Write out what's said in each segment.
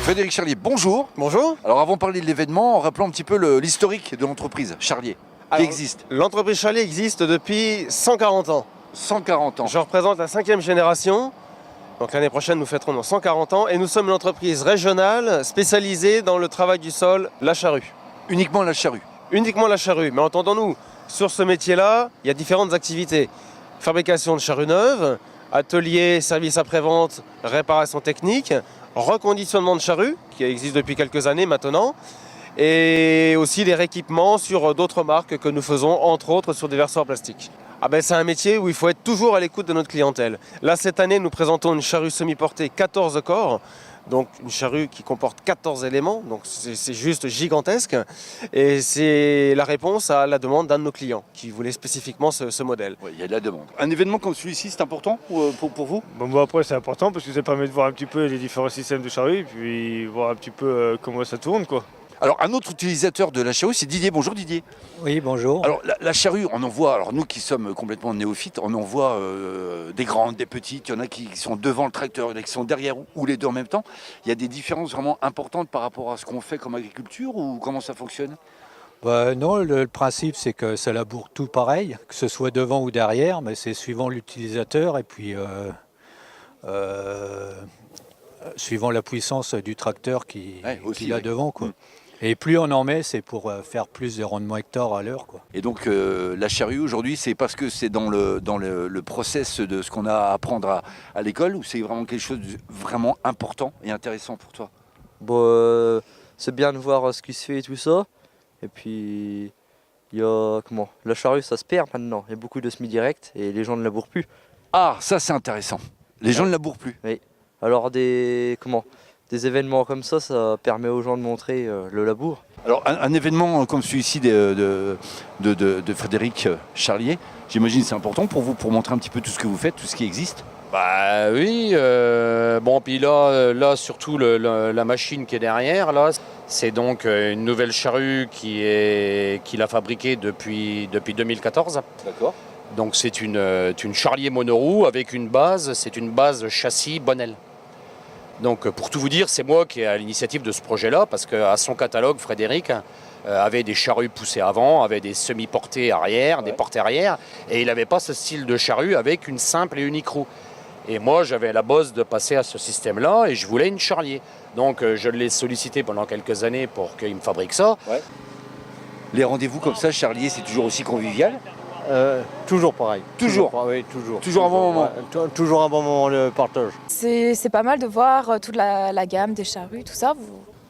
Frédéric Charlier, bonjour. Bonjour. Alors avant de parler de l'événement, en rappelant un petit peu l'historique de l'entreprise Charlier, qui existe. L'entreprise Charlier existe depuis 140 ans. 140 ans. Je représente la 5e génération. Donc l'année prochaine, nous fêterons nos 140 ans. Et nous sommes une entreprise régionale spécialisée dans le travail du sol, la charrue. Uniquement la charrue. Uniquement la charrue. Mais entendons-nous, sur ce métier-là, il y a différentes activités. Fabrication de charrues neuves, atelier, service après-vente, réparation technique, reconditionnement de charrues, qui existe depuis quelques années maintenant, et aussi des rééquipements sur d'autres marques que nous faisons, entre autres sur des versoirs plastiques. C'est un métier où il faut être toujours à l'écoute de notre clientèle. Là, cette année, nous présentons une charrue semi-portée 14 corps, donc une charrue qui comporte 14 éléments, donc c'est juste gigantesque. Et c'est la réponse à la demande d'un de nos clients qui voulait spécifiquement ce modèle. Oui, il y a de la demande. Un événement comme celui-ci, c'est important pour vous? Bon, après, c'est important parce que ça permet de voir un petit peu les différents systèmes de charrue et puis voir un petit peu comment ça tourne, quoi. Alors un autre utilisateur de la charrue, c'est Didier. Bonjour Didier. Oui, bonjour. Alors la charrue, on en voit, alors nous qui sommes complètement néophytes, on en voit des grandes, des petites, il y en a qui sont devant le tracteur, il y en a qui sont derrière ou les deux en même temps. Il y a des différences vraiment importantes par rapport à ce qu'on fait comme agriculture ou comment ça fonctionne? Non, le principe c'est que ça laboure tout pareil, que ce soit devant ou derrière, mais c'est suivant l'utilisateur et puis suivant la puissance du tracteur qu'il a devant, quoi. Et plus on en met, c'est pour faire plus de rendement hectare à l'heure, quoi. Et donc la charrue aujourd'hui, c'est parce que c'est dans le process de ce qu'on a à apprendre à l'école ou c'est vraiment quelque chose de vraiment important et intéressant pour toi? C'est bien de voir ce qui se fait et tout ça. Et puis, il y a la charrue, ça se perd maintenant. Il y a beaucoup de semi-direct et les gens ne labourent plus. Ah, ça c'est intéressant. Les gens ne labourent plus. Oui. Alors des événements comme ça permet aux gens de montrer le labour. Alors un événement comme celui-ci de Frédéric Charlier, j'imagine c'est important pour vous, pour montrer un petit peu tout ce que vous faites, tout ce qui existe. Bah oui, bon puis là surtout la machine qui est derrière, là, c'est donc une nouvelle charrue qu'il a fabriquée depuis 2014. D'accord. Donc c'est une Charlier monoroue avec une base, c'est une base châssis Bonnel. Donc pour tout vous dire, c'est moi qui ai à l'initiative de ce projet-là, parce qu'à son catalogue, Frédéric avait des charrues poussées avant, avait des semi-portées arrière, des portées arrière, et il n'avait pas ce style de charrue avec une simple et unique roue. Et moi, j'avais la bosse de passer à ce système-là, et je voulais une Charlier. Donc je l'ai sollicité pendant quelques années pour qu'il me fabrique ça. Ouais. Les rendez-vous comme ça, Charlier, c'est toujours aussi convivial? Toujours pareil. Toujours. Oui, toujours. Toujours un bon moment. Ouais, toujours un bon moment le partage. C'est pas mal de voir toute la gamme des charrues, tout ça.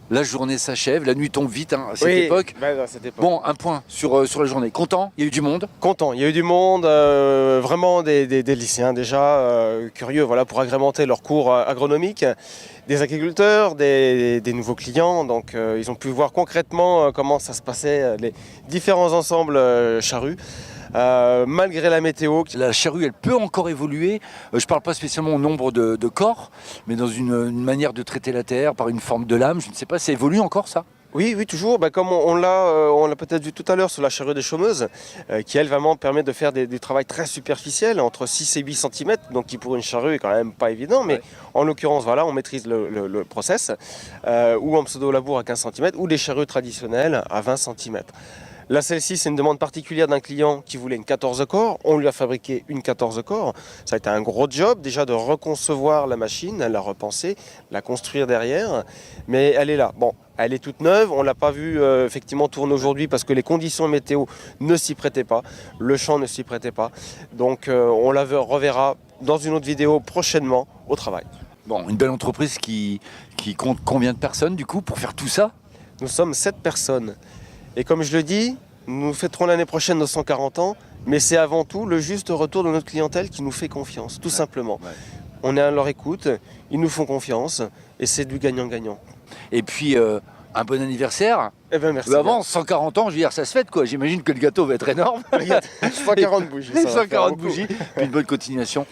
La journée s'achève, la nuit tombe vite à cette époque. À cette époque. Bon, un point sur la journée. Content? Il y a eu du monde? Content, il y a eu du monde, vraiment des lycéens déjà, curieux pour agrémenter leur cours agronomique, des agriculteurs, des nouveaux clients, donc ils ont pu voir concrètement comment ça se passait, les différents ensembles charrues. Malgré la météo. La charrue, elle peut encore évoluer. Je ne parle pas spécialement au nombre de corps, mais dans une manière de traiter la terre par une forme de lame. Je ne sais pas, ça évolue encore ça? Oui, toujours. Comme on l'a peut-être vu tout à l'heure sur la charrue des chômeuses, qui elle vraiment permet de faire du travail très superficiel, entre 6 et 8 cm, donc qui pour une charrue est quand même pas évident, mais en l'occurrence, on maîtrise le process, ou en pseudo-labour à 15 cm, ou des charrues traditionnelles à 20 cm. Là, celle-ci, c'est une demande particulière d'un client qui voulait une 14 corps. On lui a fabriqué une 14 corps. Ça a été un gros job déjà de reconcevoir la machine, la repenser, la construire derrière. Mais elle est là. Bon, elle est toute neuve. On ne l'a pas vue effectivement tourner aujourd'hui parce que les conditions météo ne s'y prêtaient pas. Le champ ne s'y prêtait pas. Donc on la reverra dans une autre vidéo prochainement au travail. Bon, une belle entreprise qui compte combien de personnes du coup pour faire tout ça? Nous sommes 7 personnes. Et comme je le dis, nous fêterons l'année prochaine nos 140 ans, mais c'est avant tout le juste retour de notre clientèle qui nous fait confiance, tout simplement. Ouais. On est à leur écoute, ils nous font confiance, et c'est du gagnant-gagnant. Et puis, un bon anniversaire. Eh bien, merci. Avant, 140 ans, je veux dire, ça se fête quoi. J'imagine que le gâteau va être énorme. 140 bougies. 140 bougies, puis une bonne continuation.